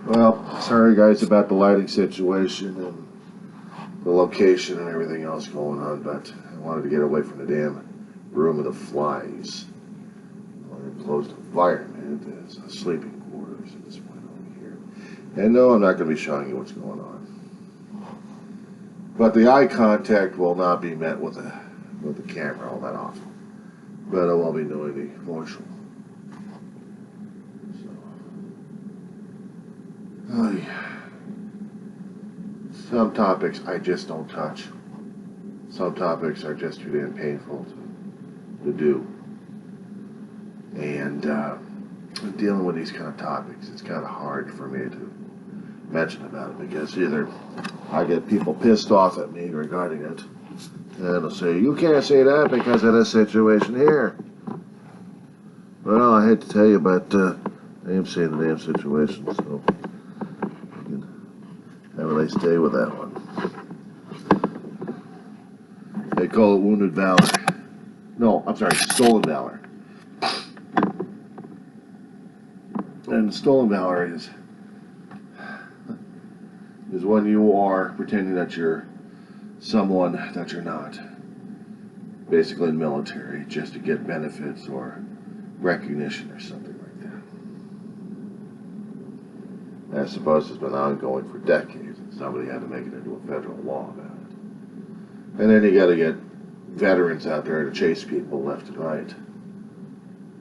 Well, sorry guys about the lighting situation and the location and everything else going on, but I wanted to get away from the damn room of the flies. An enclosed environment is a sleeping quarters at this point over here. And no, I'm not going to be showing you what's going on. But the eye contact will not be met with the camera all that often. But I will be doing the emotional. Oh, yeah. Some topics I just don't touch. Some topics are just too damn painful to do. And dealing with these kind of topics, it's kind of hard for me to mention about it because either I get people pissed off at me regarding it, and they'll say, you can't say that because of this situation here. Well, I hate to tell you, but I am saying the damn situation, so you can have a nice day with that one. They call it wounded valor. No, I'm sorry, stolen valor. And stolen valor is when you are pretending that you're someone that you're not. Basically in the military, just to get benefits or recognition or something like that. I suppose it's been ongoing for decades, and somebody had to make it into a federal law about it. And then you got to get veterans out there to chase people left and right,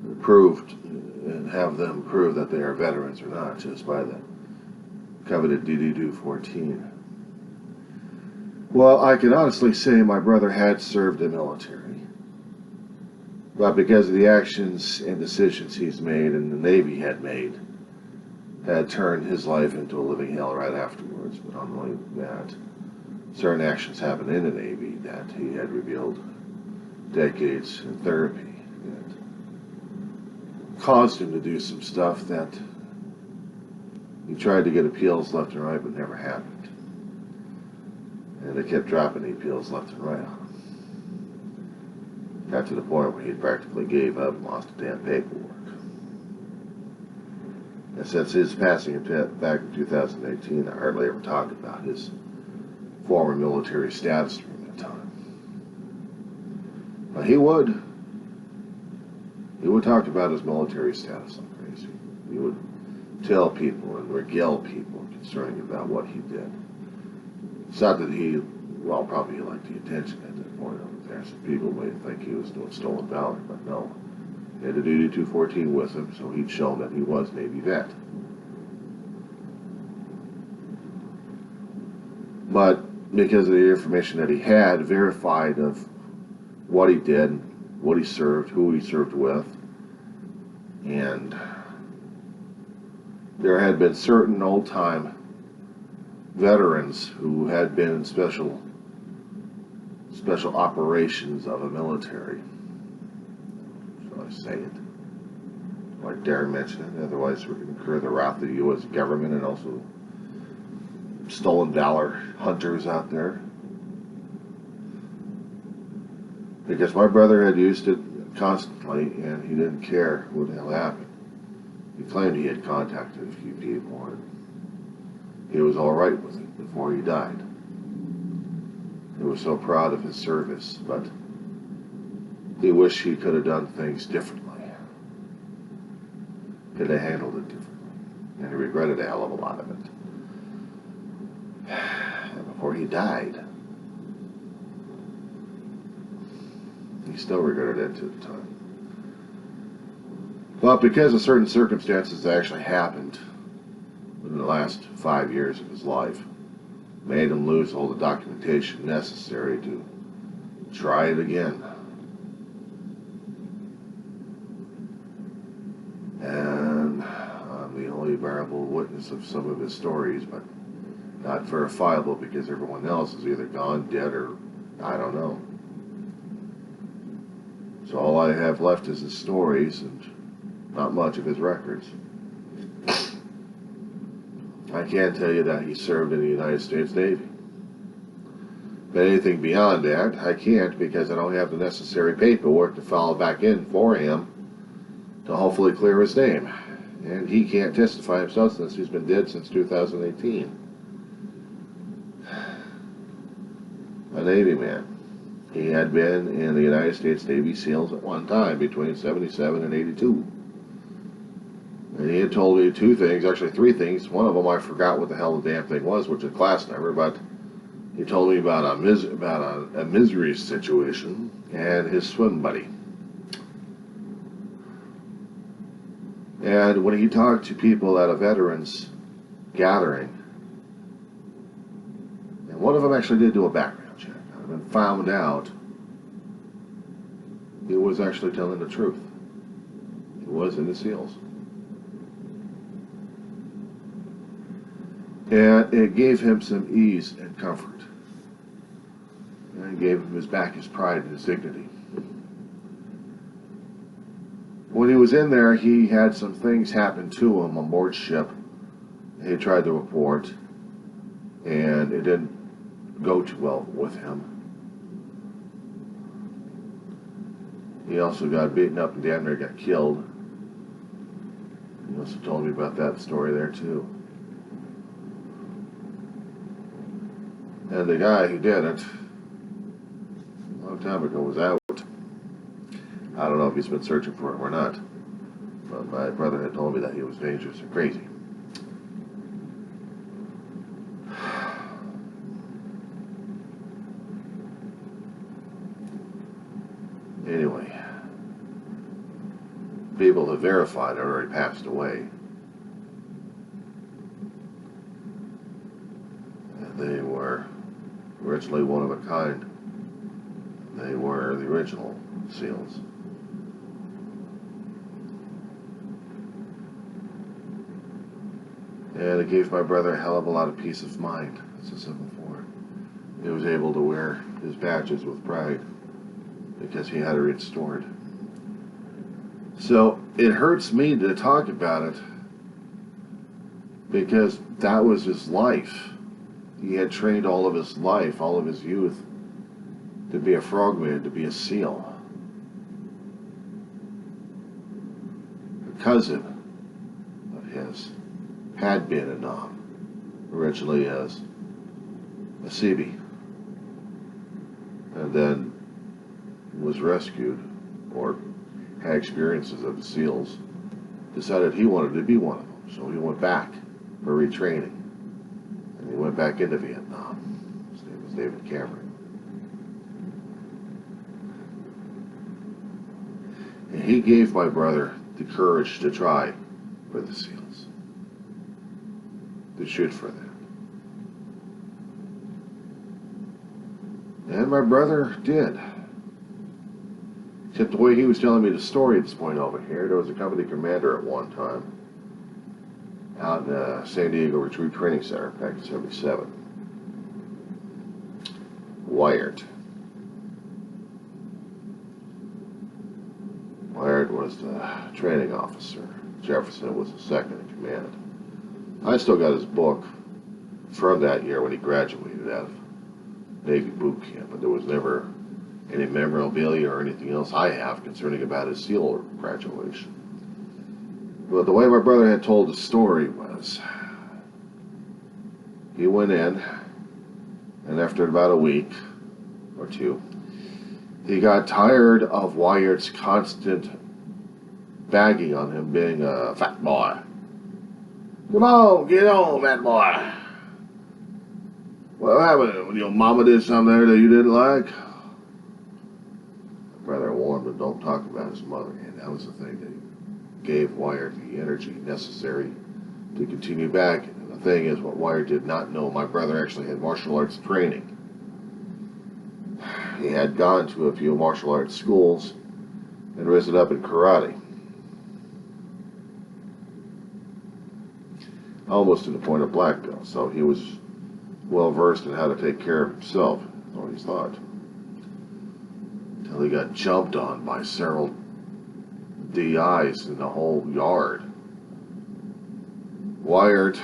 and have them prove that they are veterans or not, just by the coveted DD-214. Well, I can honestly say my brother had served in the military, but because of the actions and decisions he's made and the Navy had made, had turned his life into a living hell right afterwards. But not only that, certain actions happened in the Navy that he had revealed decades in therapy that caused him to do some stuff that he tried to get appeals left and right, but never happened. And they kept dropping the appeals left and right on him. Got to the point where he practically gave up and lost the damn paperwork. And since his passing back in 2018, I hardly ever talked about his former military status during that time. But he would talk about his military status like crazy. He would tell people and regale people concerning about what he did. It's not that probably he liked the attention at that point over there. Some people may think he was doing stolen valor, but no. He had a DD-214 with him, so he'd shown that he was Navy vet. But because of the information that he had verified of what he did, what he served, who he served with, and there had been certain old-time veterans who had been in special operations of a military. Shall I say it? I dare mention it, otherwise we can incur the wrath of the U.S. government and also stolen valor hunters out there. Because my brother had used it constantly and he didn't care what the hell happened. He claimed he had contacted a few people and he was all right with it before he died. He was so proud of his service, but he wished he could have done things differently. Could have handled it differently. And he regretted a hell of a lot of it. And before he died, he still regretted it at the time. But because of certain circumstances that actually happened in the last 5 years of his life, made him lose all the documentation necessary to try it again. And I'm the only variable witness of some of his stories, but not verifiable because everyone else is either gone, dead, or I don't know. So all I have left is his stories and not much of his records. I can tell you that he served in the United States Navy. But anything beyond that, I can't because I don't have the necessary paperwork to follow back in for him to hopefully clear his name. and he can't testify himself since he's been dead since 2018. A Navy man. He had been in the United States Navy SEALs at one time between 77 and 82. And he had told me two things, actually three things. One of them I forgot what the hell the damn thing was, which is a class number, but he told me about a misery situation and his swim buddy. And when he talked to people at a veterans gathering, and one of them actually did do a background check and found out he was actually telling the truth. He was in the SEALs. And it gave him some ease and comfort. And it gave him his back, his pride, and his dignity. When he was in there, he had some things happen to him on board ship. He tried to report, and it didn't go too well with him. He also got beaten up and damn near got killed. He also told me about that story there too. And the guy who did it, a long time ago, was out. I don't know if he's been searching for him or not. But my brother had told me that he was dangerous and crazy. Anyway, people have verified had already passed away. And they were originally one of a kind. They were the original SEALs. And it gave my brother a hell of a lot of peace of mind, as I said before. He was able to wear his badges with pride because he had it restored. So it hurts me to talk about it because that was his life. He had trained all of his life, all of his youth, to be a frogman, to be a SEAL. A cousin of his had been in Nam, originally as a Seabee, and then was rescued or had experiences of the SEALs, decided he wanted to be one of them, so he went back for retraining, and he went back into Vietnam. His name was David Cameron. And he gave my brother the courage to try for the SEALs, to shoot for them. And my brother did. Except the way he was telling me the story at this point over here, there was a company commander at one time out in San Diego Retreat Training Center back in '77. Wyatt. Wyatt was the training officer. Jefferson was the second in command. I still got his book from that year when he graduated out of Navy boot camp, but there was never any memorabilia or anything else I have concerning about his SEAL graduation. But the way my brother had told the story was, he went in, and after about a week or two, he got tired of Wyatt's constant bagging on him being a fat boy. Come on, get on, fat boy. What happened when your mama did something there that you didn't like? My brother warned him, don't talk about his mother. And that was the thing that gave Wyatt the energy necessary to continue back. And the thing is, what Wyatt did not know, my brother actually had martial arts training. He had gone to a few martial arts schools and risen up in karate. Almost to the point of black belt, so he was well versed in how to take care of himself, that's what he thought. Until he got jumped on by several DIs in the whole yard. Wyatt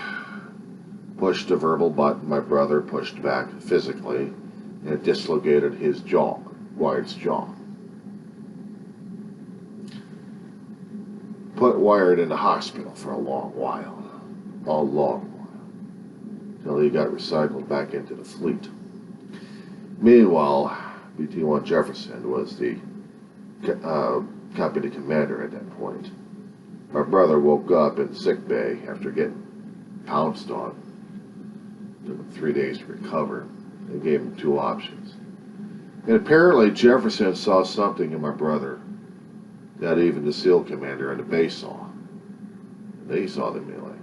pushed a verbal button, my brother pushed back physically, and it dislocated his jaw, Wyatt's jaw. put wired in the hospital for a long while. A long while. Till he got recycled back into the fleet. Meanwhile, BT-1 Jefferson was the company commander at that point. My brother woke up in sick bay after getting pounced on. Took him 3 days to recover. They gave him 2 options. And apparently Jefferson saw something in my brother that even the SEAL commander and the base saw. They saw the melee.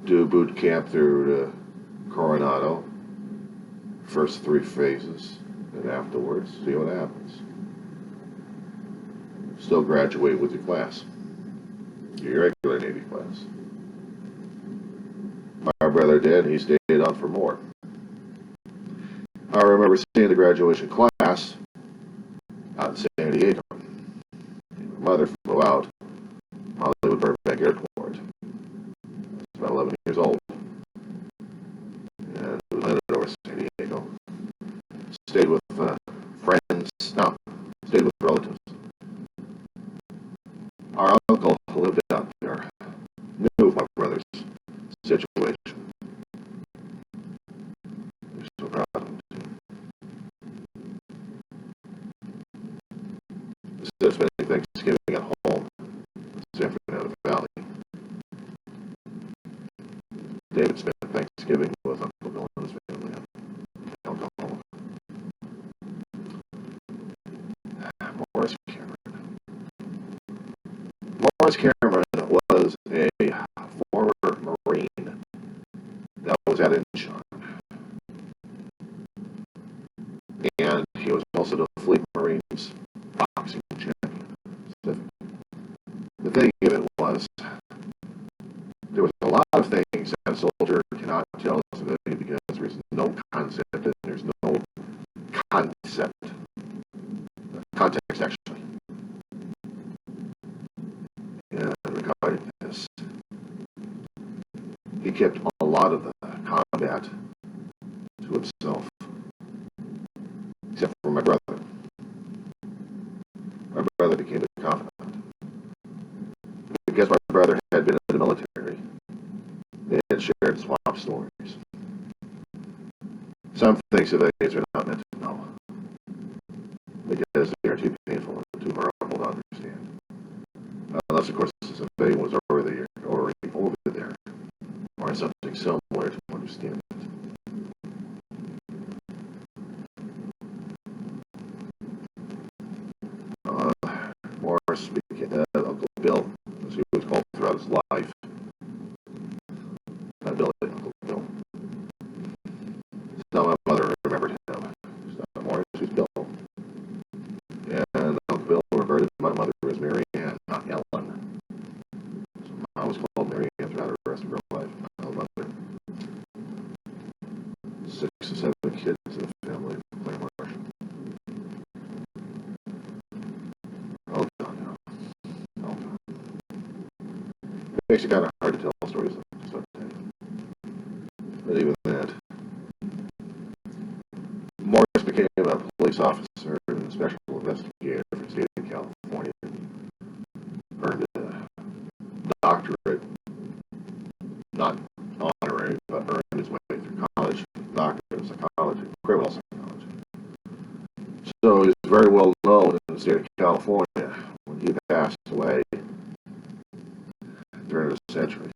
Do boot camp through the Coronado. First 3 phases. And afterwards, see what happens. Still graduate with your class. Your regular Navy class. My brother did, he stayed on for more. I remember seeing the graduation class out in San Diego. My mother flew out Hollywood Burbank Airport. I was about 11 years old. And we landed over San Diego. Stayed with friends. No, stayed with relatives. Our uncle lived out there. Knew of my brother's situation. We're so proud of him too. Instead of spending Thanksgiving at home in San Fernando Valley, David spent Thanksgiving with Uncle Bill and his family in Oklahoma. Morris Cameron. Morris Cameron was a former Marine that was at Incheon. And he was also the Fleet Marines boxing champion. The thing of it was, there was a lot of things that a soldier cannot tell us about because there is no concept and there's no context actually. And regarding this, he kept a lot of the combat to himself, except for my brother. My brother became a confidant. Because my brother had been in the military, they had shared swap stories. Some things of age are not meant to know, because they are too painful and too horrible to understand. Unless, of course, somebody was already over there, or something similar to understand it. Morris became Uncle Bill, as he was called throughout his life. Billy, Uncle Bill. So my mother remembered him. It's not Morris, he's Bill. And Uncle Bill referred to my mother as Mary Ann, not Ellen. So I was called Mary Ann throughout the rest of her life. My mother. 6 or 7 kids in the family. Claire Marsh. Oh, God, no. Oh, God. It makes it kind of hard to tell stories like that. But even that. Morris became a police officer and special investigator for the state of California. Earned a doctorate, not honorary, but earned his way through college, doctorate of psychology, criminal psychology. So he's very well known in the state of California when he passed away during the century.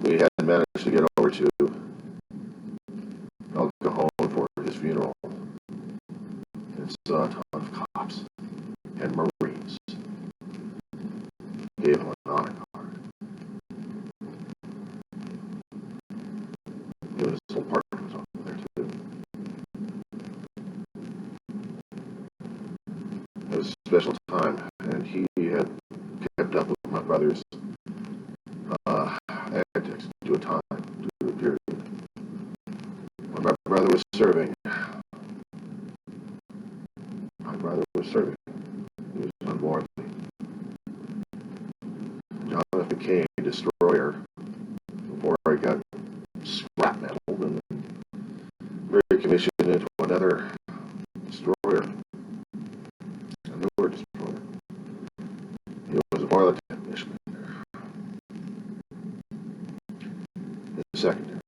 We had managed to get over to El Cajon for his funeral and saw a ton of cops and Marines. Gave him an honor card. Even his whole partner was on there too. It was a special time, and he had kept up with my brother's antics to a time, to a period. When my brother was serving, he was on board me. Jonathan Kane, destroyer, before I got scrap metal and recommissioned secondary.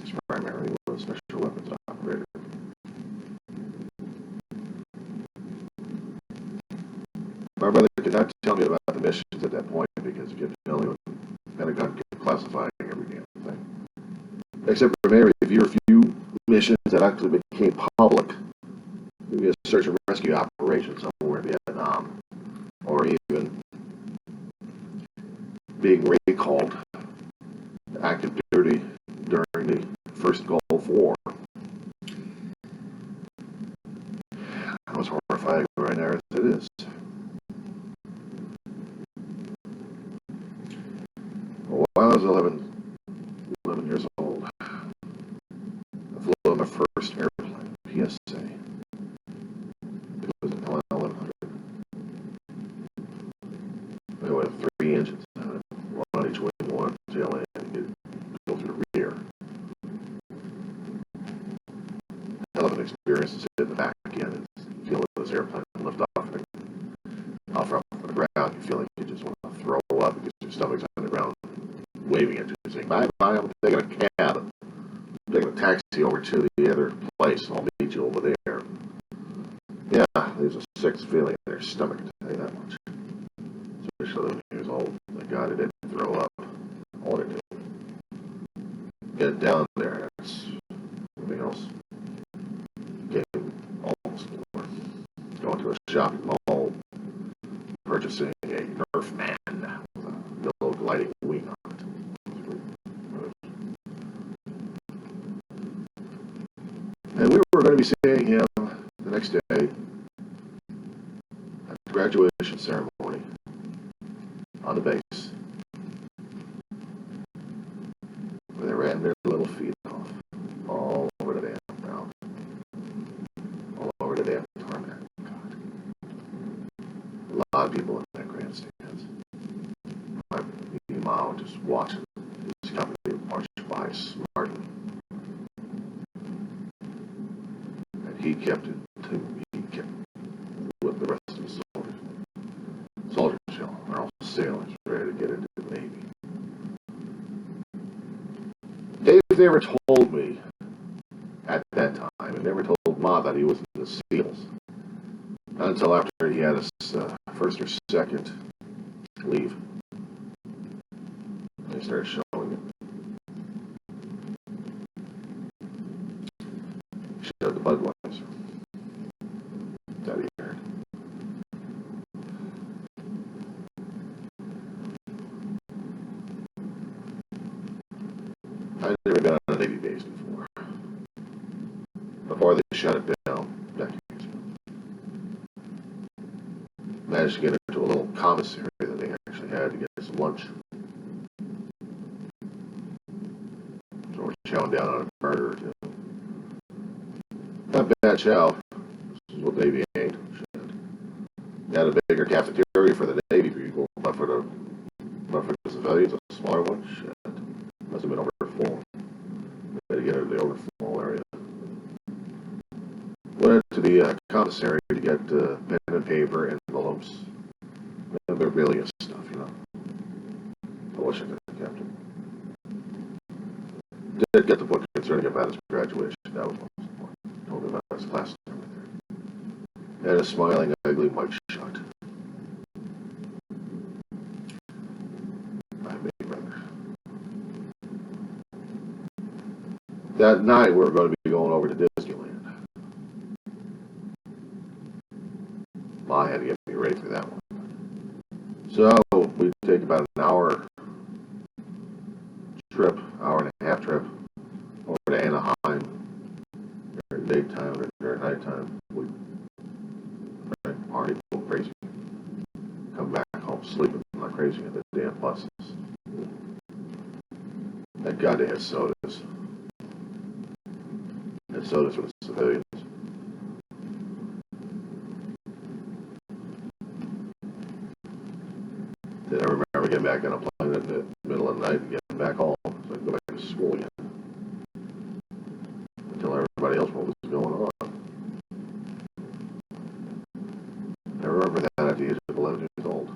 His primary was special weapons operator. My brother could not tell me about the missions at that point because he kept telling me the Pentagon kept classifying every damn thing. Except for maybe a few missions that actually became public. Maybe a search and rescue operation somewhere in Vietnam. Or even being recalled to active duty during the first Gulf War. That was horrifying right there as it is. While I was 11 years old, I flew on my first airplane, PSA. It was an LN-1100. It had 3 engines, one on each wing, one tail end, and you go through the rear. Hell of an experience to sit in the back again and feel this airplane lift off from the ground. You feel like you just want to throw up because your stomach's on the ground, waving at you, saying, bye bye, I'm taking a cab. I'm taking a taxi over to the other place. I'll meet you over there. Yeah, there's a sick feeling in their stomach, to tell you that much. Especially 11 years old. Thank God it didn't throw up. All it did. Get down there, it's everything else. Getting almost more. Going to a shopping mall, purchasing a Nerf Man with a yellow gliding wing on it. And we were going to be seeing him the next day at the graduation ceremony on the base, where they ran their little feet off all over the damn ground, all over the damn tarmac. God. A lot of people in that grandstand. Meanwhile, just watching his company march by smartly. And he kept it too. He kept with the rest of the soldiers. Soldiers, you know, are all sailors ready to get into the Navy. Dave never told me at that time, and never told Ma that he was in the SEALs. Not until after he had his first or second leave. They started showing it. He showed the Budweiser that he heard. I'd never been on a Navy base before they shut it down decades ago. Managed to get into a little commissary that they actually had to get some lunch. So we're chowing down on a burger or two. Not bad chow. This is what Navy ain't. Shit. They had a bigger cafeteria for the Navy people, but for the civilians, a smaller one. Shit. Must have been overfull. We had to get into the overfull area. Went to the commissary to get pen and paper, envelopes, memorabilia stuff, you know. I wish I could have kept it. Did get the book concerning about his graduation. That was most important. Told him about his class and everything. And a smiling, ugly Mike shot. My big brother. That night, we were going to be going over to Disneyland. I had to get me ready for that one. So we take about an hour and a half trip over to Anaheim during daytime or during nighttime. We party, go crazy. Come back home sleeping like crazy in the damn buses. Thank God they had sodas. Had sodas for the civilians. Then I remember getting back on a plane in the middle of the night and getting back home so I could go back to school again. And tell everybody else what was going on. I remember that at the age of 11 years old.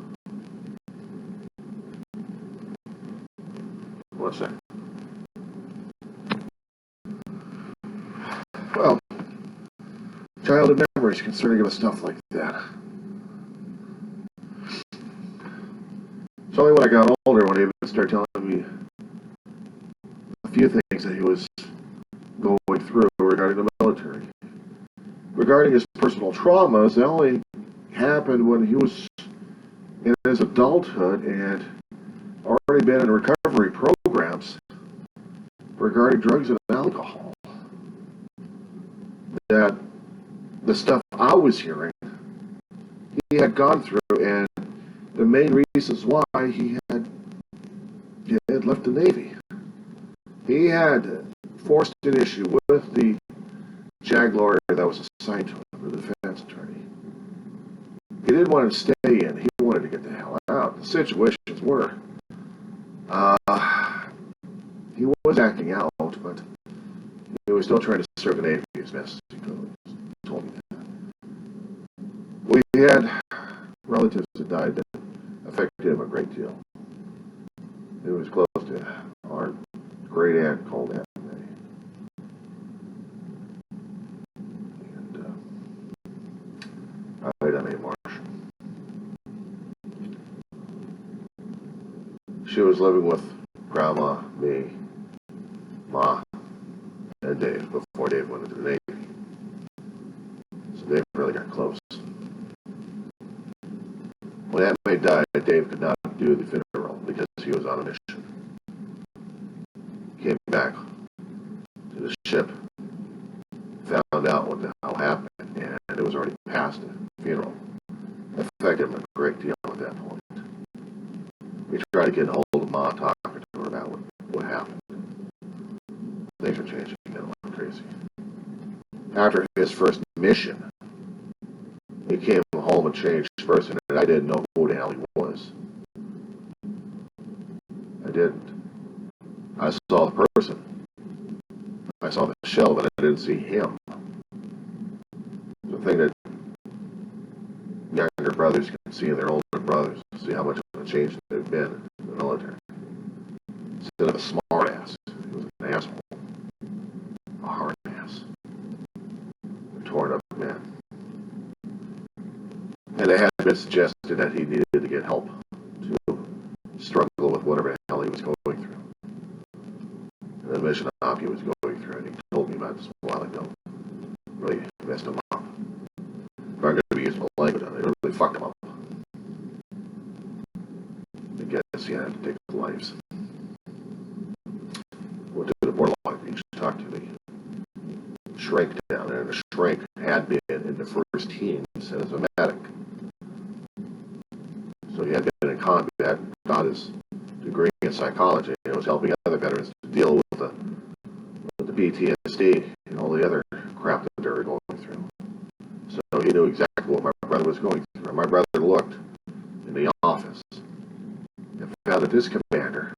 1 second. childhood memories concerning of stuff like that. It's only when I got older when he would start telling me a few things that he was going through regarding the military. Regarding his personal traumas, that only happened when he was in his adulthood and already been in recovery programs regarding drugs and alcohol. That the stuff I was hearing, he had gone through, and the main reasons why he had left the Navy. He had forced an issue with the JAG lawyer that was assigned to him, the defense attorney. He didn't want to stay in. He wanted to get the hell out. The situations were, he was acting out, but he was still trying to serve the Navy as best as he could. He told me that. We had relatives that died that affected him a great deal. He was close to our great aunt called Aunt May. And Ida Mae Marsh. She was living with Grandma, me, Ma, and Dave before Dave went into the Navy. So Dave really got close. When Aunt May died, Dave could not do the funeral because he was on a mission. He came back to the ship, found out what the hell happened, and it was already past the funeral. It affected him a great deal at that point. We tried to get a hold of Ma, talking to her about what happened. Things are changing now like crazy. After his first mission, he came home a changed person, and I didn't know who the hell he was. I didn't. I saw the person. I saw the shell, but I didn't see him. The thing that younger brothers can see in their older brothers, see how much of a change they've been in the military. Instead of a smart ass, he was an asshole. A hard ass. A torn up man. And it had been suggested that he needed to get help to struggle with whatever the hell he was going through. And the mission op he was going through, and he told me about this a while ago. Really messed him up. If I'm going to be using language on it, it really fucked him up. I guess he had to take his lives. Went to the borderline beach to talk to the shrink down there, and the shrink had been in the first teams as a medic. So he had been in combat, got his degree in psychology, and was helping other veterans to deal with the PTSD and all the other crap that they were going through. So he knew exactly what my brother was going through. My brother looked in the office and found that this commander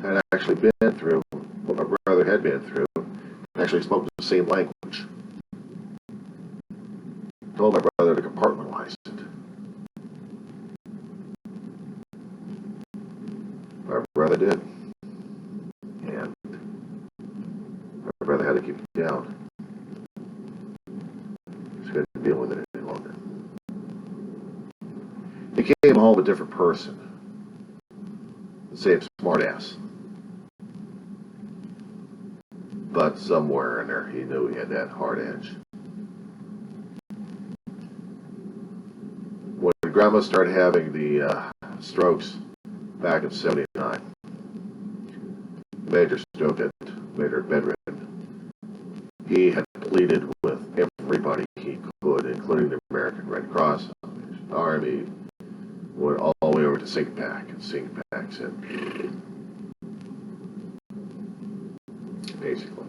had actually been through what my brother had been through, actually spoke the same language. Told my brother to compartmentalize it. My brother did. And my brother had to keep it down. He couldn't deal with it any longer. He came home a different person. The same smartass. But somewhere in there, he knew he had that hard edge. When Grandma started having the strokes back in '79, major stroke that made her bedridden, he had pleaded with everybody he could, including the American Red Cross, the Army, went all the way over to CINCPAC, and CINCPAC said, basically.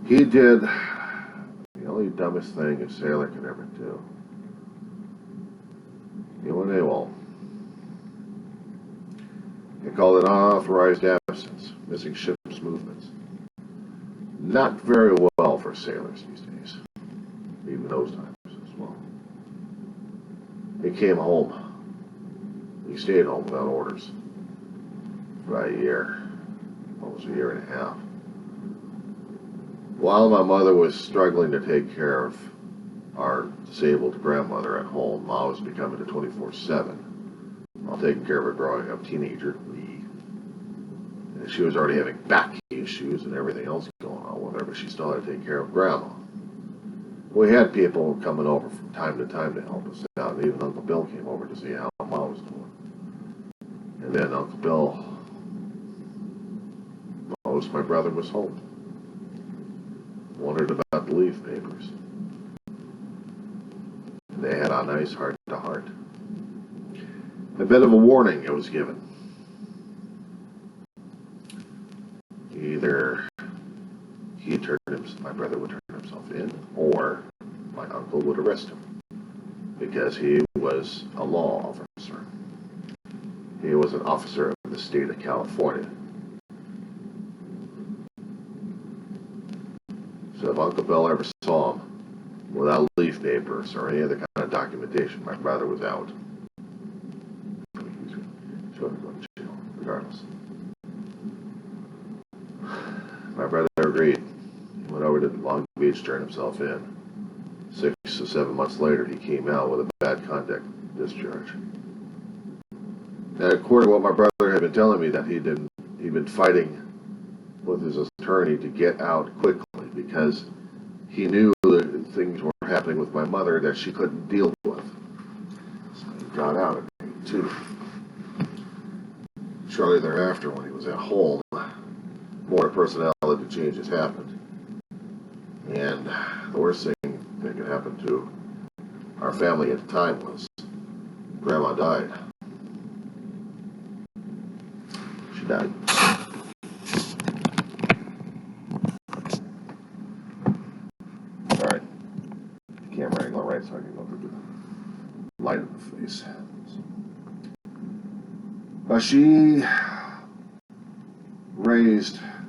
He did the only dumbest thing a sailor could ever do. He went AWOL. He called it unauthorized absence, missing ships' movements. Not very well for sailors these days, even those times as well. He came home. He stayed home without orders for about a year, almost a year and a half. While my mother was struggling to take care of our disabled grandmother at home, Ma was becoming a 24/7 while taking care of a growing up teenager, me. And she was already having back issues and everything else going on with her, but she still had to take care of Grandma. We had people coming over from time to time to help us out, and even Uncle Bill came over to see how Ma was doing. And then Uncle Bill noticed my brother was home. Wondered about the leaf papers. And they had a nice heart-to-heart. A bit of a warning it was given. Either my brother would turn himself in, or my uncle would arrest him, because he was a law officer. He was an officer of the state of California. So if Uncle Bill ever saw him without leaf papers or any other kind of documentation, my brother was out. He was going to go to jail, regardless. My brother agreed. He went over to Long Beach, turned himself in. 6 to 7 months later, he came out with a bad conduct discharge. And according to what my brother had been telling me, that he'd been fighting with his attorney to get out quickly because he knew that things were happening with my mother that she couldn't deal with. So he got out at 82. Shortly thereafter, when he was at home, more personality changes happened. And the worst thing that could happen to our family at the time was Grandma died. She died. Alright. The camera angle right so I can go through the light of the face. She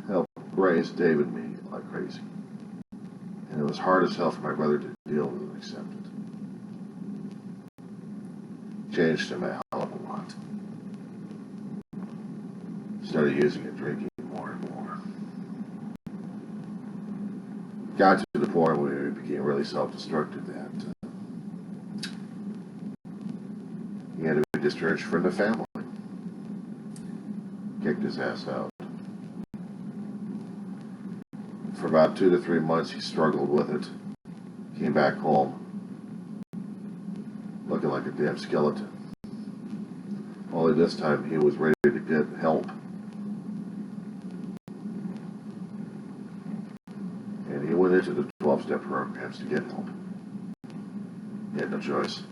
helped raise David and me like crazy. And it was hard as hell for my brother to deal with and accept it. Changed him a hell of a lot. Started using and drinking more and more. Got to the point where he became really self-destructive that he had to be discharged from the family. Kicked his ass out. For about 2 to 3 months, he struggled with it. Came back home, looking like a damn skeleton. Only this time, he was ready to get help. And he went into the 12-step programs to get help. He had no choice.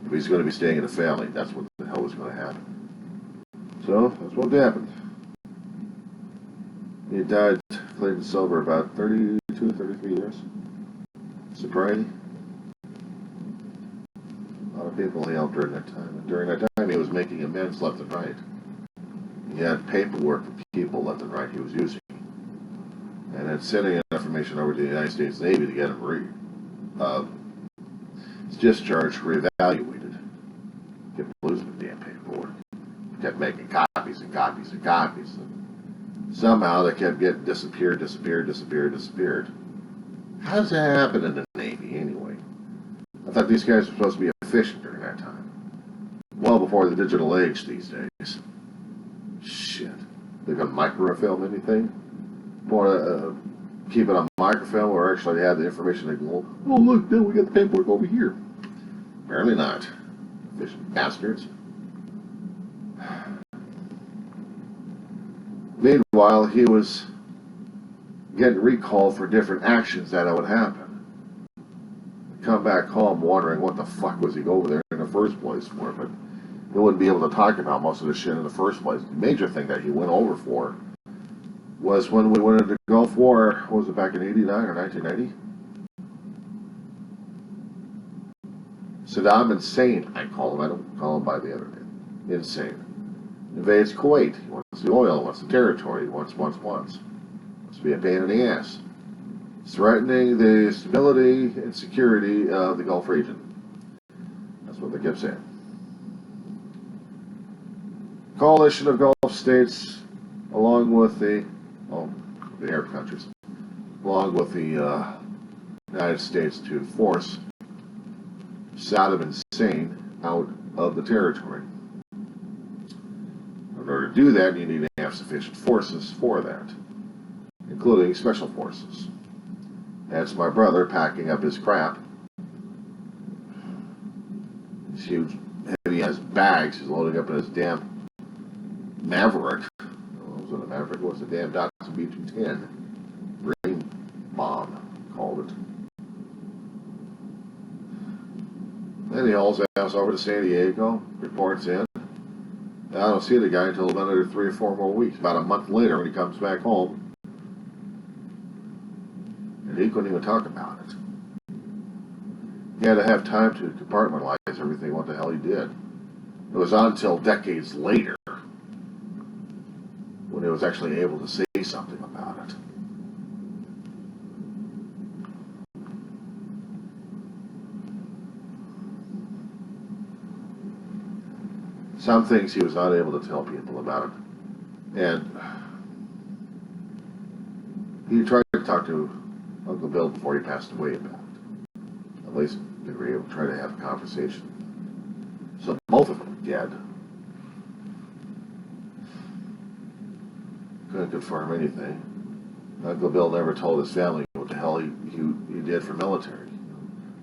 If he's going to be staying in the family, that's what the hell was going to happen. So, that's what happened. He died clean and sober about 32, 33 years. Sobriety. A lot of people he helped during that time. And during that time, he was making amends left and right. He had paperwork for people left and right he was using. And then sending information over to the United States Navy to get him his discharge reevaluated. Kept losing the damn paperwork. Kept making copies and copies and copies. And somehow they kept getting disappeared. How does that happen in the Navy anyway? I thought these guys were supposed to be efficient during that time. Well before the digital age these days. Shit. They're going to microfilm anything? Or keep it on microfilm or actually have the information they go, oh look, then we got the paperwork over here. Apparently not. Efficient bastards. Meanwhile, he was getting recalled for different actions that would happen. Come back home wondering what the fuck was he over there in the first place for, but he wouldn't be able to talk about most of the shit in the first place. The major thing that he went over for was when we went into the Gulf War, was it back in 89 or 1990? Saddam Insane, I call him. I don't call him by the other name. Insane. Invades Kuwait. He wants the oil, he wants the territory, he wants. Wants to be a pain in the ass. It's threatening the stability and security of the Gulf region. That's what they kept saying. Coalition of Gulf states, along with the Arab countries, along with the United States, to force Saddam Hussein out of the territory. In order to do that, you need to have sufficient forces for that, including special forces. That's my brother packing up his crap. These huge, heavy ass bags he's loading up in his damn Maverick. What was it, a Maverick? What was the damn Datsun B210? Green bomb, called it. Then he hauls ass over to San Diego, reports in. I don't see the guy until another 3 or 4 more weeks. About a month later, when he comes back home, and he couldn't even talk about it. He had to have time to compartmentalize everything, what the hell he did. It was not until decades later when he was actually able to say something about it. Some things he was not able to tell people about it. And he tried to talk to Uncle Bill before he passed away about it. At least they were able to try to have a conversation. So both of them dead. Couldn't confirm anything. Uncle Bill never told his family what the hell he did for military,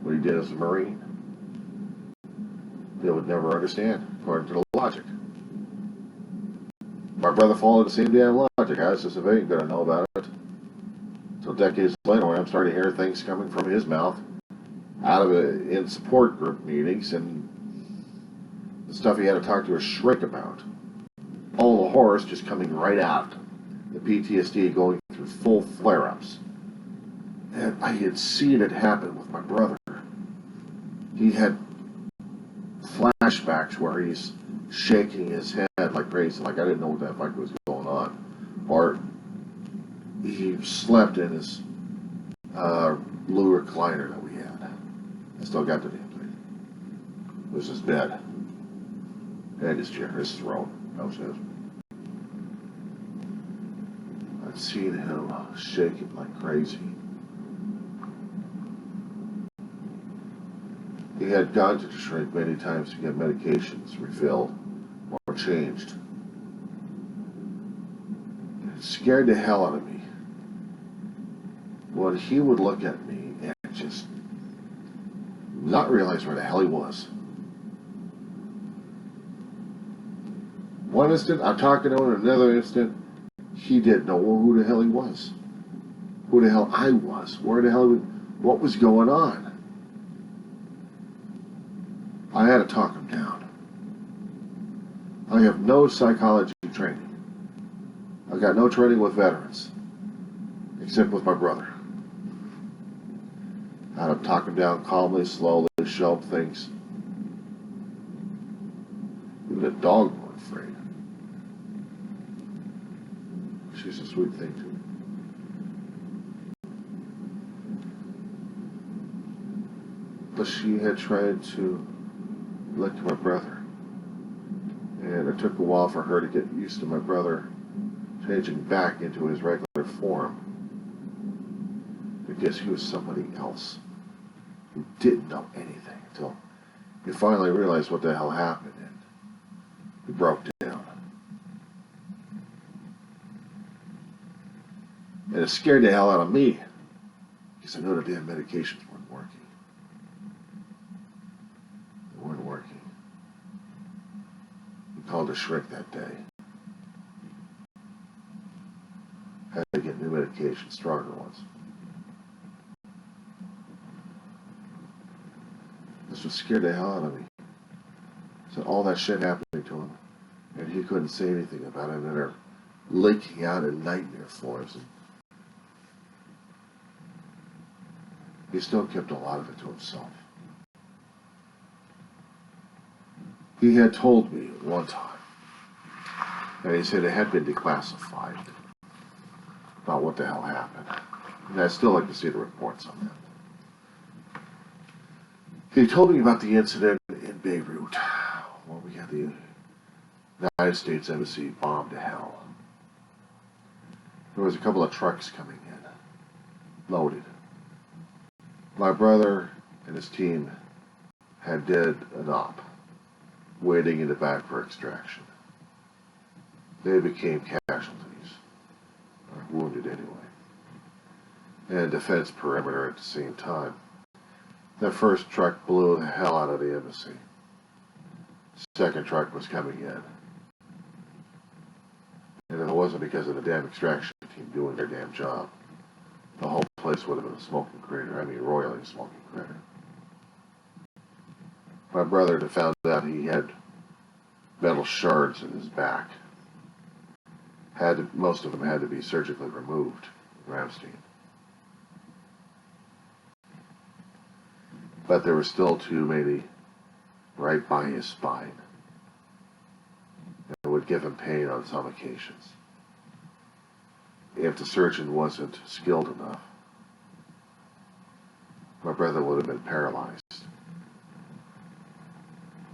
what he did as a Marine. They would never understand, according to the logic. My brother followed the same damn logic. I was just a ain't gonna know about it. So decades later, when I'm starting to hear things coming from his mouth, out of it in support group meetings, and the stuff he had to talk to a shrink about. All the horrors just coming right out. The PTSD going through full flare-ups. And I had seen it happen with my brother. He had flashbacks where he's shaking his head like crazy, like I didn't know what the fuck was going on. Or he slept in his blue recliner that we had. I still got the damn thing. It was his bed. And his chair, his throne. That was his. I'd seen him shaking like crazy. He had gone to the shrink many times to get medications refilled or changed. It scared the hell out of me when he would look at me and just not realize where the hell he was. One instant, I'm talking to him, and another instant, he didn't know who the hell he was. Who the hell I was. Where the hell, what was going on. I had to talk him down. I have no psychology training. I got no training with veterans, except with my brother. I had to talk him down calmly, slowly, show him things. Even a dog wasn't afraid. She's a sweet thing too. But she had tried to lick my brother. And it took a while for her to get used to my brother changing back into his regular form. Because he was somebody else who didn't know anything until he finally realized what the hell happened, and he broke down. And it scared the hell out of me, because I know the damn medications weren't working. They weren't working. He called a shrink that day. Had to get new medication, stronger ones. This was scared the hell out of me. So all that shit happening to him, and he couldn't say anything about it, and they're leaking out in nightmare forms. And he still kept a lot of it to himself. He had told me one time, and he said it had been declassified about what the hell happened. And I'd still like to see the reports on that. He told me about the incident in Beirut, where we had the United States Embassy bombed to hell. There was a couple of trucks coming in. loaded. My brother and his team had did an op, waiting in the back for extraction. They became casualties, or wounded anyway, and defense perimeter at the same time. The first truck blew the hell out of the embassy. Second truck was coming in. And if it wasn't because of the damn extraction team doing their damn job, the whole place would have been a smoking crater. I mean, royally smoking crater. My brother had found out he had metal shards in his back. Most of them had to be surgically removed in Ramstein. But there were still too many right by his spine. It would give him pain on some occasions. If the surgeon wasn't skilled enough, my brother would have been paralyzed.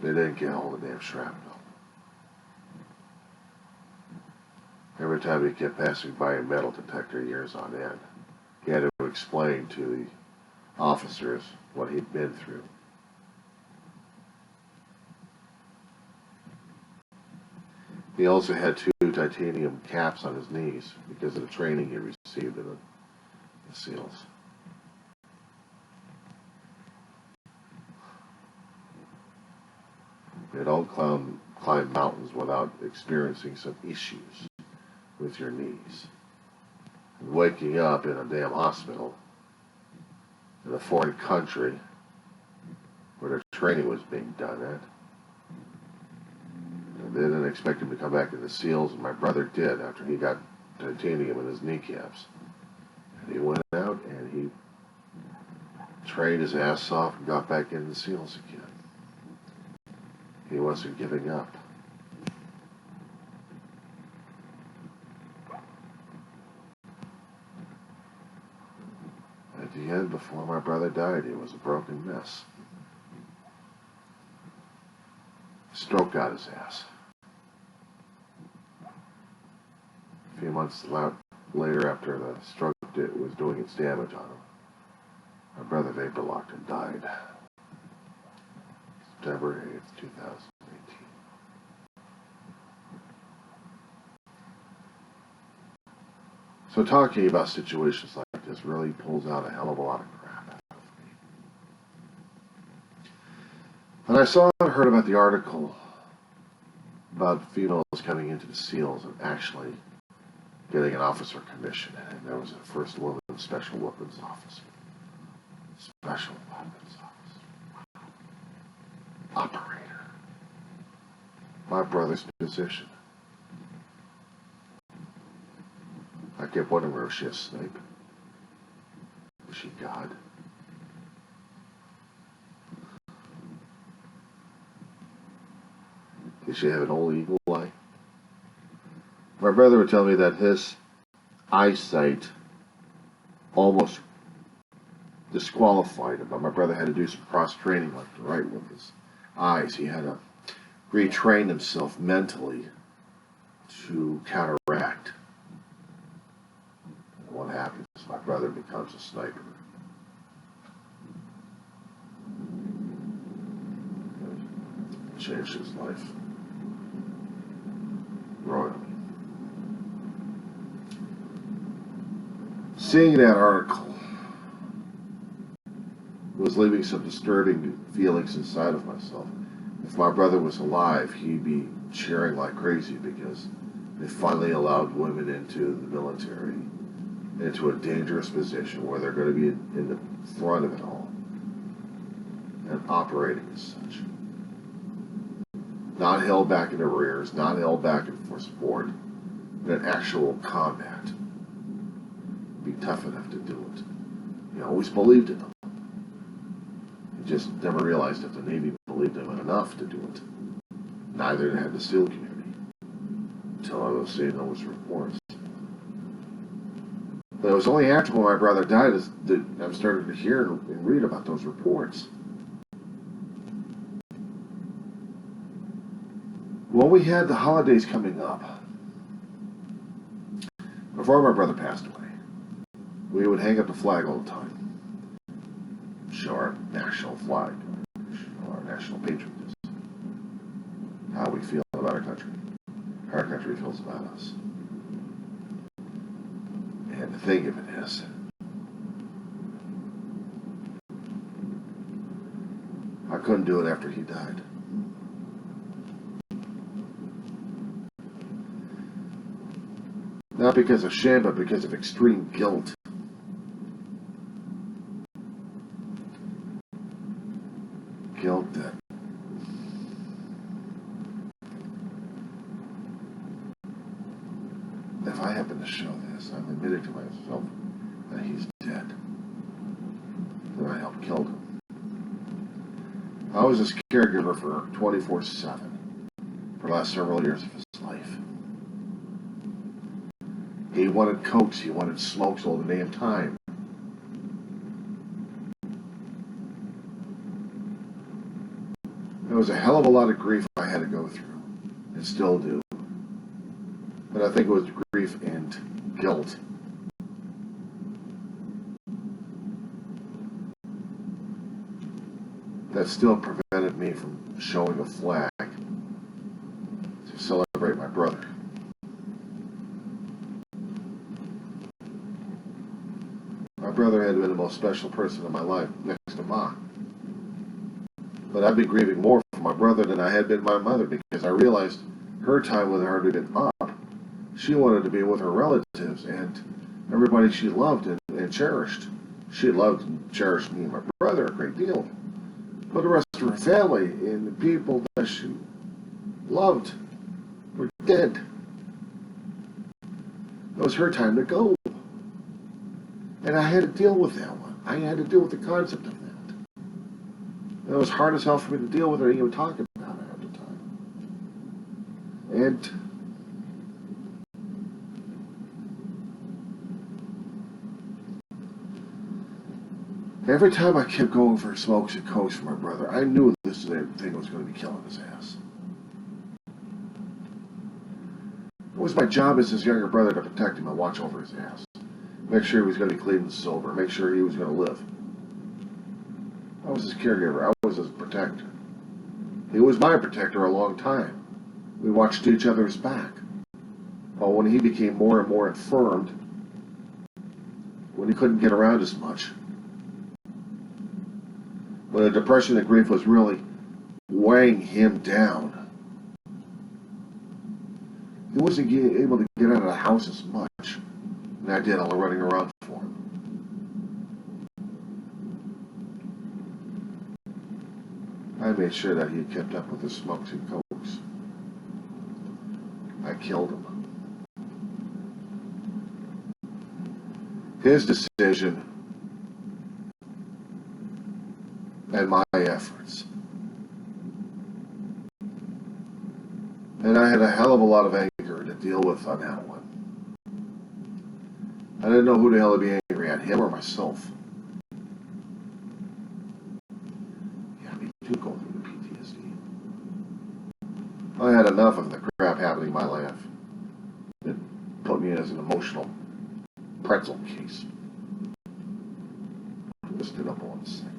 They didn't get hold of the damn shrapnel. Every time he kept passing by a metal detector years on end, he had to explain to the officers what he'd been through. He also had 2 titanium caps on his knees because of the training he received in the SEALs. They don't climb mountains without experiencing some issues with your knees. And waking up in a damn hospital in a foreign country where their training was being done at. And they didn't expect him to come back to the SEALs, and my brother did after he got titanium in his kneecaps. And he went out and he trained his ass off and got back in the SEALs again. He wasn't giving up. At the end, before my brother died, he was a broken mess. Stroke got his ass. A few months later, after the stroke was doing its damage on him, my brother vapor locked and died. September 8th, 2018. So talking about situations like this really pulls out a hell of a lot of crap out of me. And I saw and heard about the article about females coming into the SEALs and actually getting an officer commission. And there was a first woman special weapons officer. Special weapons officer. Operator. My brother's position. I kept wondering, where was she a snipe? Was she God? Did she have an old eagle eye? My brother would tell me that his eyesight almost disqualified him, but my brother had to do some cross-training like to right with his eyes. He had to retrain himself mentally to counteract. And what happens is my brother becomes a sniper. It changed his life royally. Seeing that article was leaving some disturbing feelings inside of myself. If my brother was alive, he'd be cheering like crazy because they finally allowed women into the military, into a dangerous position where they're going to be in the front of it all and operating as such. Not held back in the rears, not held back for support, but in actual combat. Be tough enough to do it. He always believed in them. He just never realized that the Navy believed in him enough to do it. Neither had the SEAL community until I was seeing those reports. But it was only after when my brother died that I started to hear and read about those reports. Well, we had the holidays coming up before my brother passed away. we would hang up the flag all the time. Show our national flag, show our national patriotism, how we feel about our country, how our country feels about us. And the thing of it is, I couldn't do it after he died. Not because of shame, but because of extreme guilt. Guilt that if I happen to show this, I'm admitting to myself that he's dead. That I helped kill him. I was his caregiver for 24/7 for the last several years of his life. He wanted cokes, he wanted smokes all the damn time. There was a hell of a lot of grief I had to go through, and still do. But I think it was grief and guilt. That still prevented me from showing a flag to celebrate my brother. My brother had been the most special person in my life, next to Ma. But I've been grieving more for my brother than I had been my mother, because I realized her time with her had been up. She wanted to be with her relatives and everybody she loved and cherished. She loved and cherished me and my brother a great deal. But the rest of her family and the people that she loved were dead. It was her time to go. And I had to deal with that one. I had to deal with the concept of that. And it was hard as hell for me to deal with her and even talk about it at the time. And every time I kept going for smokes and cokes for my brother, I knew this thing was going to be killing his ass. It was my job as his younger brother to protect him and watch over his ass. Make sure he was going to be clean and sober. Make sure he was going to live. I was his caregiver. I was his protector. He was my protector a long time. We watched each other's back. But when he became more and more infirmed, when he couldn't get around as much, when the depression and grief was really weighing him down, he wasn't able to get out of the house as much. And I did all the running around for him. I made sure that he kept up with his smokes and cokes. I killed him. His decision and my efforts. And I had a hell of a lot of anger to deal with on that one. I didn't know who the hell to be angry at, him or myself. Yeah, me too, going through the PTSD. I had enough of the crap happening in my life. It put me as an emotional pretzel case. Twisted up on the side.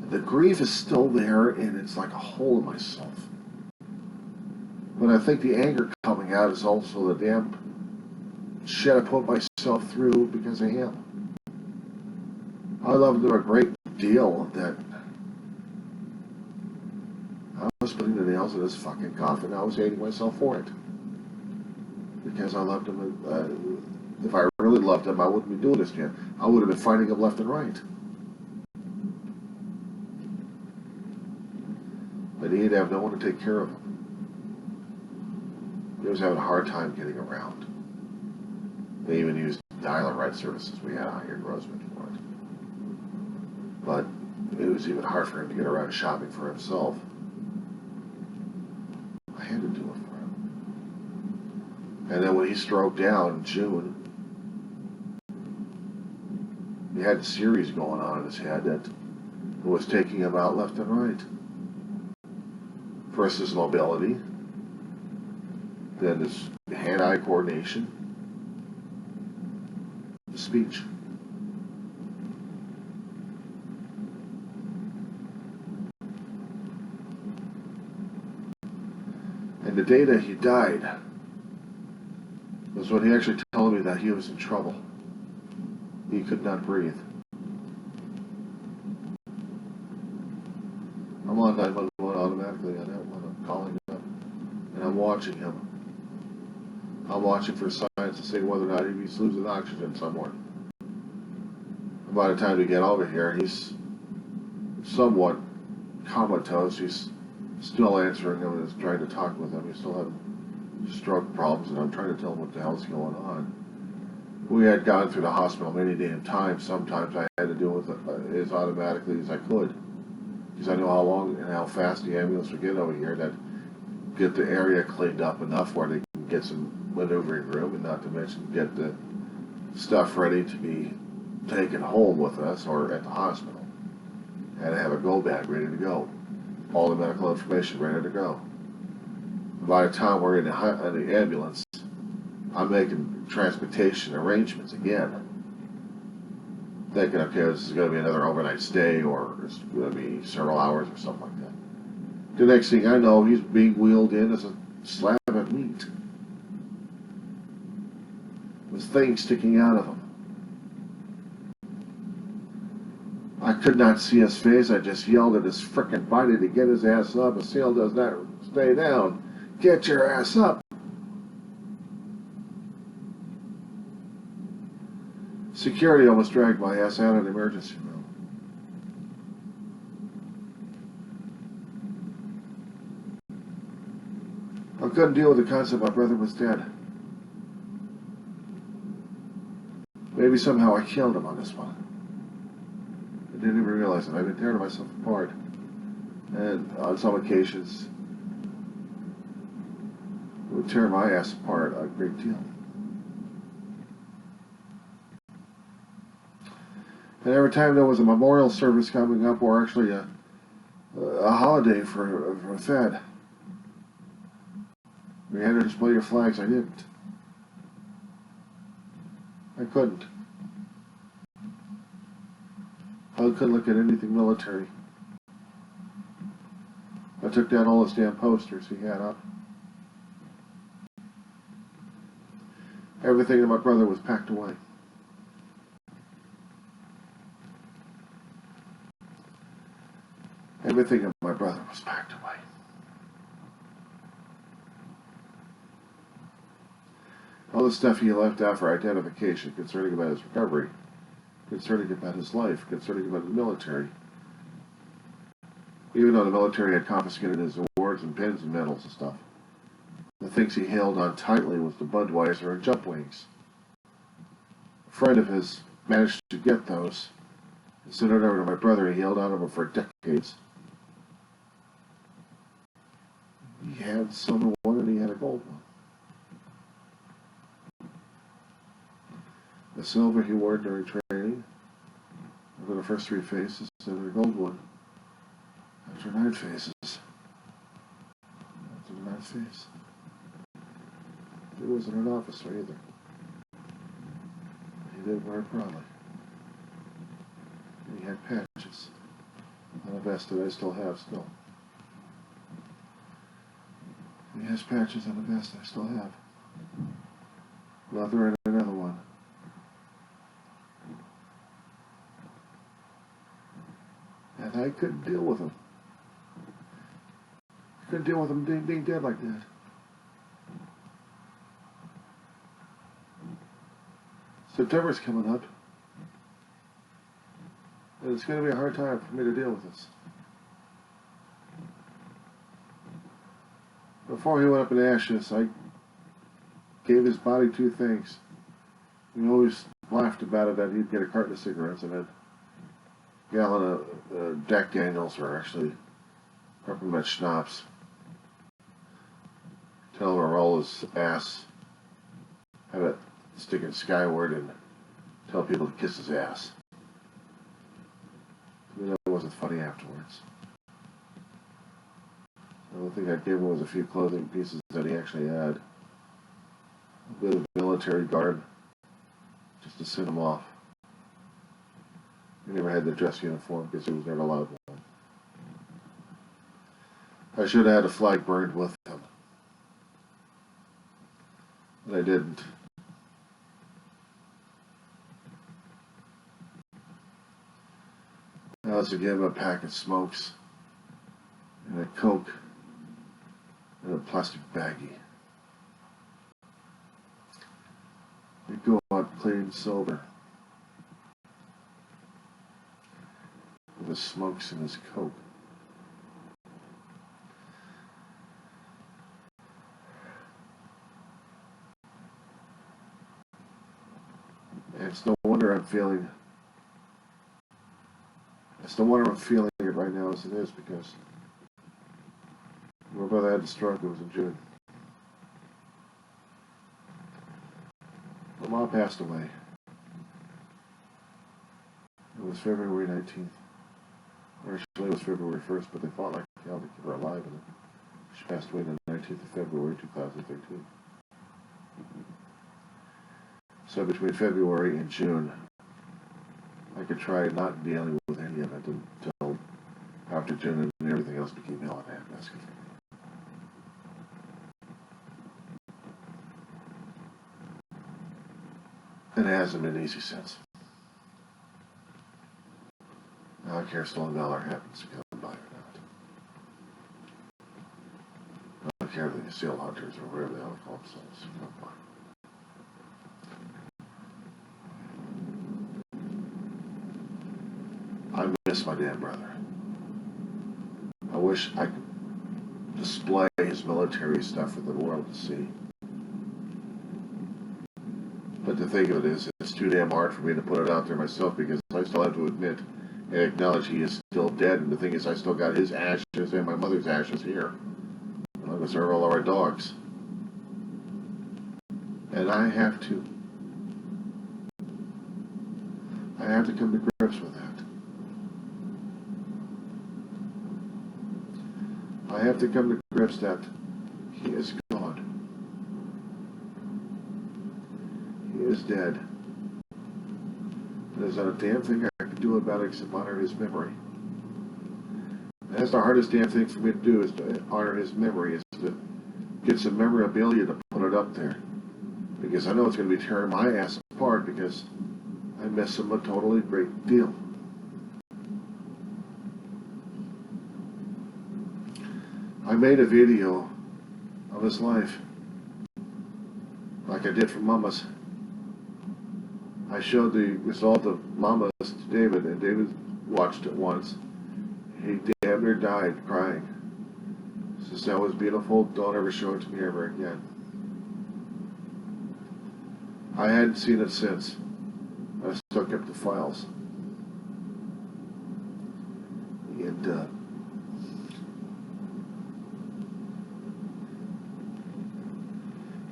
The grief is still there, and it's like a hole in myself. But I think the anger coming out is also the damn shit I put myself through because of him. I loved him a great deal that I was putting the nails in his fucking coffin. I was hating myself for it. Because I loved him. If I really loved him, I wouldn't be doing this to him. I would have been fighting him left and right. But he'd have no one to take care of him. He was having a hard time getting around. They even used dial-a-ride services we had out here in Roseman for it. But it was even hard for him to get around shopping for himself. I had to do it for him. And then when he stroked out in June, he had a series going on in his head that was taking him out left and right. First his mobility, then his hand-eye coordination, the speech. And the day that he died was when he actually told me that he was in trouble. He could not breathe. I'm on 911 automatically on that one. I'm calling up and I'm watching him. I'm watching for signs to say whether or not he's losing oxygen somewhere. By the time we get over here, he's somewhat comatose. He's still answering him and is trying to talk with him. He's still having stroke problems, and I'm trying to tell him what the hell's going on. We had gone through the hospital many damn times. Sometimes I had to deal with it as automatically as I could, because I know how long and how fast the ambulance would get over here, that get the area cleaned up enough where they can get some maneuvering room, and not to mention get the stuff ready to be taken home with us or at the hospital. Had to have a go bag ready to go. All the medical information ready to go. By the time we're in the ambulance, I'm making transportation arrangements again. Thinking, okay, this is going to be another overnight stay, or it's going to be several hours or something like that. The next thing I know, he's being wheeled in as a slab of meat, with things sticking out of him. I could not see his face. I just yelled at his frickin' body to get his ass up. A SEAL does not stay down. Get your ass up. Security almost dragged my ass out of the emergency room. I couldn't deal with the concept my brother was dead. Maybe somehow I killed him on this one. I didn't even realize it. I've been tearing myself apart. And on some occasions, it would tear my ass apart a great deal. And every time there was a memorial service coming up, or actually a holiday for a Fed, we had to display your flags. I didn't. I couldn't. I couldn't look at anything military. I took down all his damn posters he had up. Everything that my brother was packed away. Everything of my brother was packed away. All the stuff he left out for identification concerning about his recovery, concerning about his life, concerning about the military. Even though the military had confiscated his awards and pins and medals and stuff, the things he held on tightly was the Budweiser and jump wings. A friend of his managed to get those and sent it over to my brother. He held on to them for decades. He had a silver one and he had a gold one. The silver he wore during training over the first 3 phases, and the gold one after 9 phases. After the 9th phase. He wasn't an officer either. He did wear it proudly. And he had patches on a vest that I still have still. He has patches on the vest I still have. Leather and another one. And I couldn't deal with him. I couldn't deal with him being dead like that. September's coming up. And it's going to be a hard time for me to deal with this. Before he went up in ashes, I gave his body 2 things. We always laughed about it that he'd get a carton of cigarettes and a gallon of Jack Daniels, or actually peppermint schnapps. Tell him to roll his ass, have it sticking skyward, and tell people to kiss his ass. I mean, that wasn't funny afterwards. The only thing I gave him was a few clothing pieces that he actually had. a bit of military guard just to send him off. He never had the dress uniform because he was never allowed one. I should have had a flag burned with him, but I didn't. I also gave him a pack of smokes and a Coke and a plastic baggie. He'd go out clean sober with his smokes and his Coke. And it's no wonder I'm feeling it right now as it is, because my brother had the stroke. It was in June. My mom passed away. It was February 19th. Or actually, it was February 1st, but they fought like hell to keep her alive, and she passed away on the 19th of February 2013. So between February and June, I could try not dealing with any of it until after June, and everything else became hell and handbasket. And it hasn't been easy since. I don't care if Stolen Valor happens to come by or not. I don't care if the Seal Hunters or whatever the hell they call themselves come by. I miss my damn brother. I wish I could display his military stuff for the world to see. But the thing of it is, it's too damn hard for me to put it out there myself, because I still have to admit and acknowledge he is still dead. And the thing is, I still got his ashes and my mother's ashes here. I'm going to serve all of our dogs. And I have to come to grips with that. I have to come to grips that he is gone. He is dead. And there's not a damn thing I can do about it except honor his memory. And that's the hardest damn thing for me to do, is to honor his memory, is to get some memorabilia to put it up there. Because I know it's going to be tearing my ass apart, because I miss him a totally great deal. I made a video of his life, like I did for Mama's. I showed the result of Mama's to David, and David watched it once. He damn near died crying. He says, "That was beautiful. Don't ever show it to me ever again." I hadn't seen it since. I still kept the files. And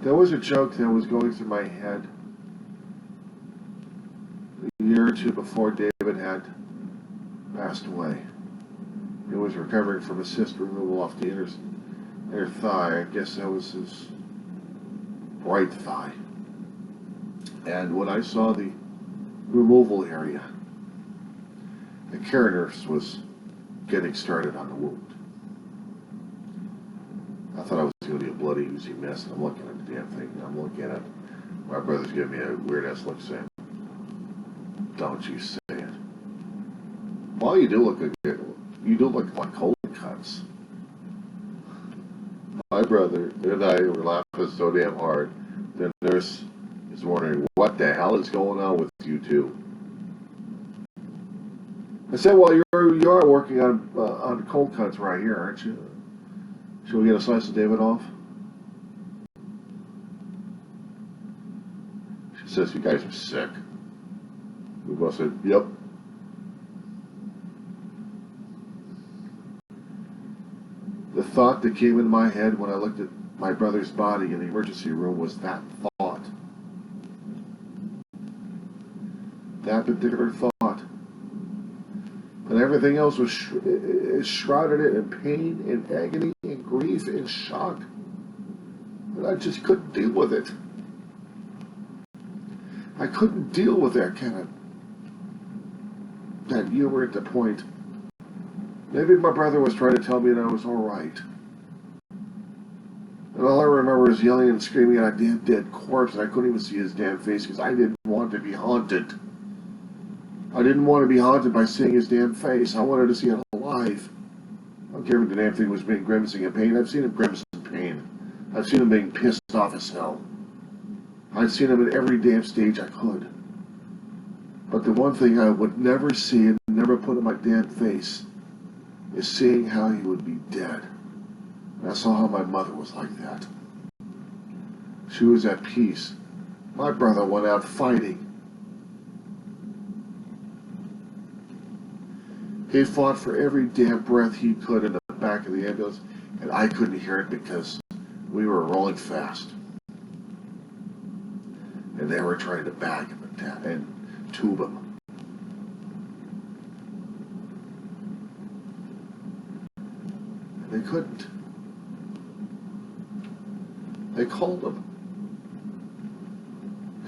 there was a joke that was going through my head a year or two before David had passed away. He was recovering from a cyst removal off the inner thigh. I guess that was his right thigh. And when I saw the removal area, the care nurse was getting started on the wound. I thought I was going to be a bloody oozy mess, and I'm looking at the damn thing, and I'm looking at it. My brother's giving me a weird-ass look saying, "Don't you say it." Well, you do look like cold cuts. My brother and I were laughing so damn hard. The nurse is wondering, what the hell is going on with you two? I said, "Well, you are working on cold cuts right here, aren't you? Shall we get a slice of David off?" She says, "You guys are sick." We both said, "Yep." The thought that came into my head when I looked at my brother's body in the emergency room was that thought. That particular thought. And everything else was shrouded in pain and agony and grief and shock. And I just couldn't deal with it. I couldn't deal with that kind of, that humor at the point. Maybe my brother was trying to tell me that I was alright. And all I remember is yelling and screaming at a damn dead corpse, and I couldn't even see his damn face because I didn't want to be haunted. I didn't want to be haunted by seeing his damn face. I wanted to see it alive. I don't care if the damn thing was being grimacing in pain. I've seen him grimace in pain. I've seen him being pissed off as hell. I've seen him at every damn stage I could. But the one thing I would never see and never put in my damn face is seeing how he would be dead. And I saw how my mother was like that. She was at peace. My brother went out fighting. He fought for every damn breath he could in the back of the ambulance, and I couldn't hear it because we were rolling fast. And they were trying to bag him and tube him. And they couldn't. They called him.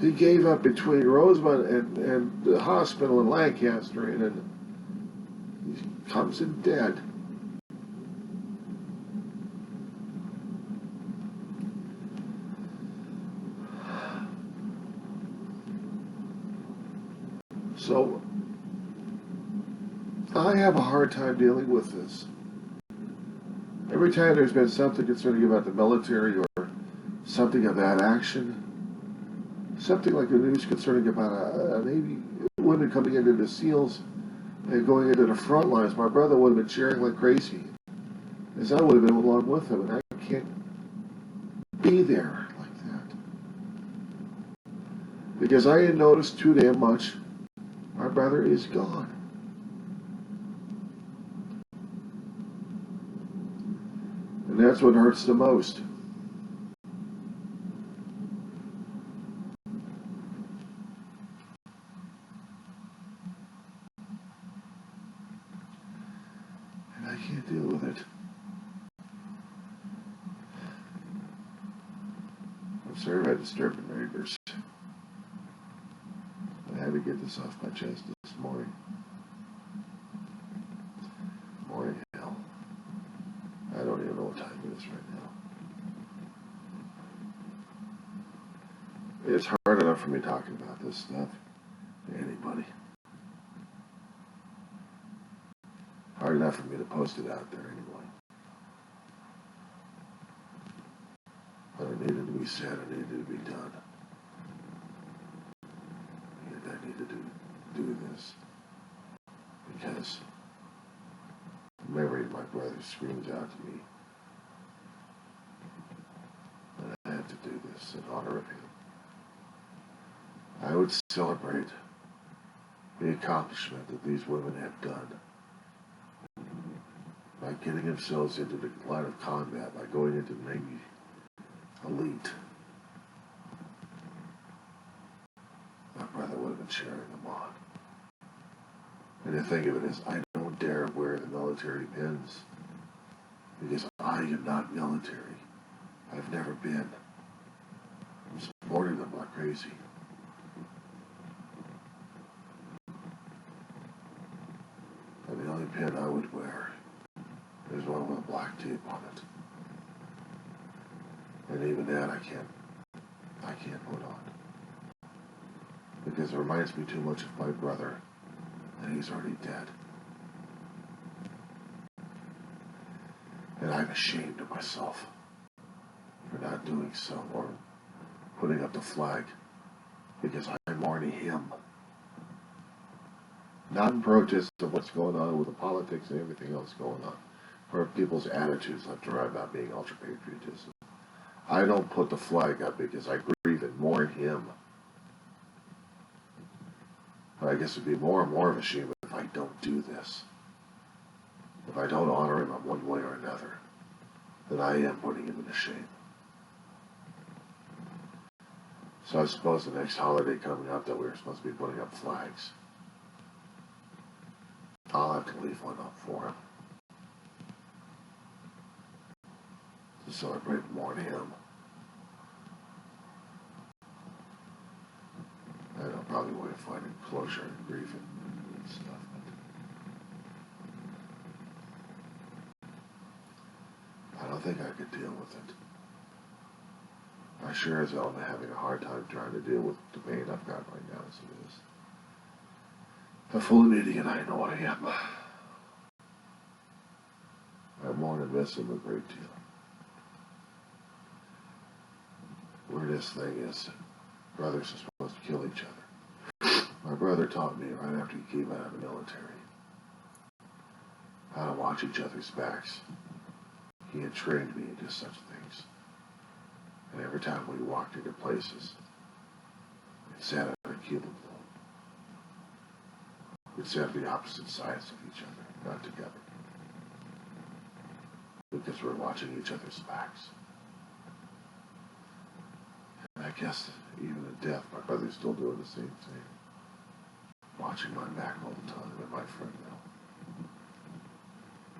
He gave up between Rosemont and the hospital in Lancaster, and then he comes in dead. So, I have a hard time dealing with this. Every time there's been something concerning about the military or something of that action, something like the news concerning about a Navy women coming into the SEALs and going into the front lines, my brother would have been cheering like crazy, as I would have been along with him, and I can't be there like that. Because I had noticed too damn much. My brother is gone. And that's what hurts the most. And I can't deal with it. I'm sorry if I disturbed the neighbors. I had to get this off my chest this morning. Morning hell. I don't even know what time it is right now. It's hard enough for me talking about this stuff to anybody. Hard enough for me to post it out there anyway. But it needed to be said, it needed to be done. And I needed to do this because the memory of my brother screams out to me that I have to do this in honor of him. I would celebrate the accomplishment that these women have done by getting themselves into the line of combat, by going into the Navy elite. My brother would have been cheering them on. And the thing of it is, I don't dare wear the military pins because I am not military. I've never been. I'm supporting them like crazy. And the only pin I would wear is one with a black tape on it. And even that I can't put on. Because it reminds me too much of my brother, and he's already dead. And I'm ashamed of myself for not doing so, or putting up the flag, because I'm mourning him. Not in protest of what's going on with the politics and everything else going on, or people's attitudes left and right about being ultra-patriotism. I don't put the flag up because I grieve and mourn him. But I guess it'd be more and more of a shame if I don't do this. If I don't honor him in one way or another, then I am putting him to shame. So I suppose the next holiday coming up that we're supposed to be putting up flags, I'll have to leave one up for him to celebrate and mourn him. I probably a way of finding closure and grief and stuff. But I don't think I could deal with it. I sure as hell am having a hard time trying to deal with the pain I've got right now as it is. A full idiot, I know I am. I mourn and miss him a great deal. Weirdest thing is, brothers are supposed to kill each other. My brother taught me right after he came out of the military how to watch each other's backs. He had trained me in just such things. And every time we walked into places and sat at a cubicle, we'd sat on the opposite sides of each other, not together. Because we're watching each other's backs. And I guess even at death, my brother's still doing the same thing. Watching my back all the time and my front now.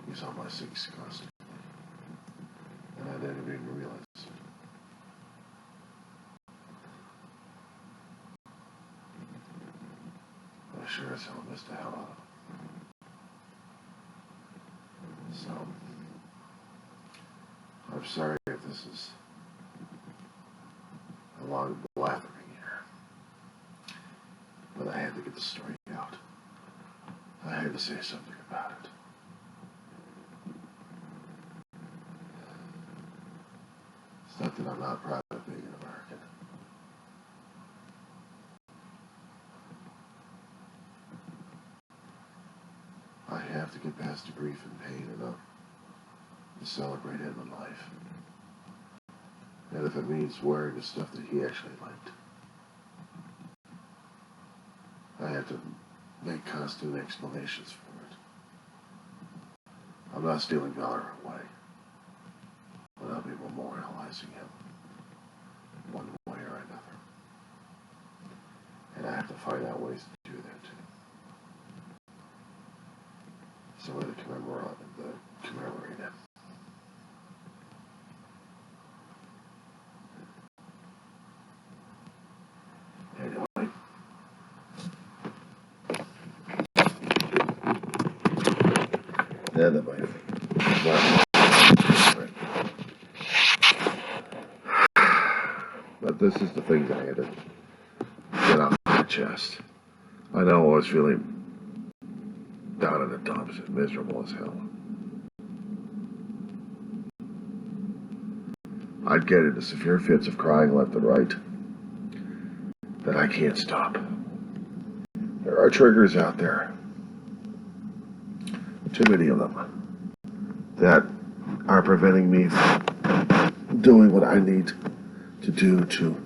He's on my six constantly. And I didn't even realize it. I sure as hell missed the hell out of him. So, I'm sorry if this is a long blathering here. But I had to get the story out. I had to say something about it. It's not that I'm not proud of being an American. I have to get past the grief and pain enough to celebrate him in life. And if it means wearing the stuff that he actually liked, I have to make constant explanations for it. I'm not stealing valor away, but I'll be memorializing him one way or another. And I have to find out ways to do that too. So way to commemorate him. Anyway. That might But this is the thing that I had to get off my chest. I know I was feeling down in the dumps and miserable as hell. I'd get into severe fits of crying left and right that I can't stop. There are triggers out there, too many of them, that are preventing me from doing what I need to do to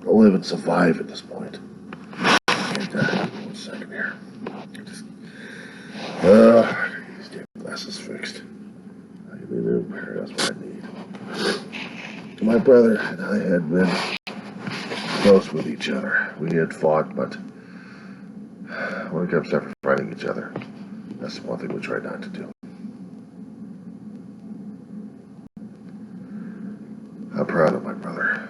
live and survive at this point. And, 1 second here. Get these damn glasses fixed. I need a new pair, that's what I need. My brother and I had been close with each other. We had fought, but when it comes time for fighting each other, that's the one thing we try not to do. I'm proud of my brother.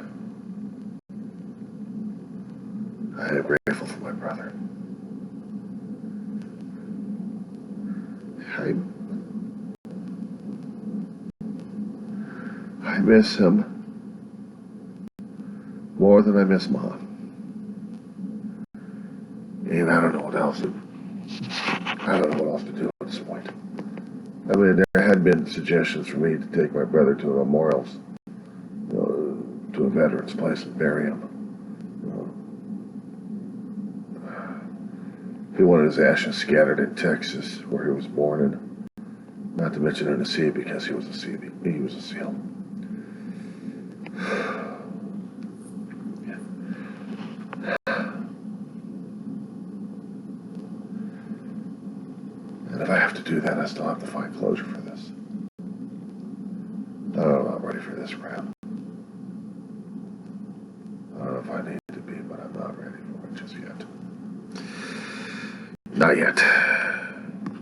I am grateful for my brother. I miss him more than I miss Mom. And I don't know what else to do at this point. I mean, there had been suggestions for me to take my brother to a memorial, to a veteran's place and bury him. He wanted his ashes scattered in Texas, where he was born in. Not to mention in the sea, because he was a seal. And if I have to do that, I still have to find closure for this. I don't know if I'm ready for this crap. I don't know if I need to be, but I'm not ready for it just yet. Not yet.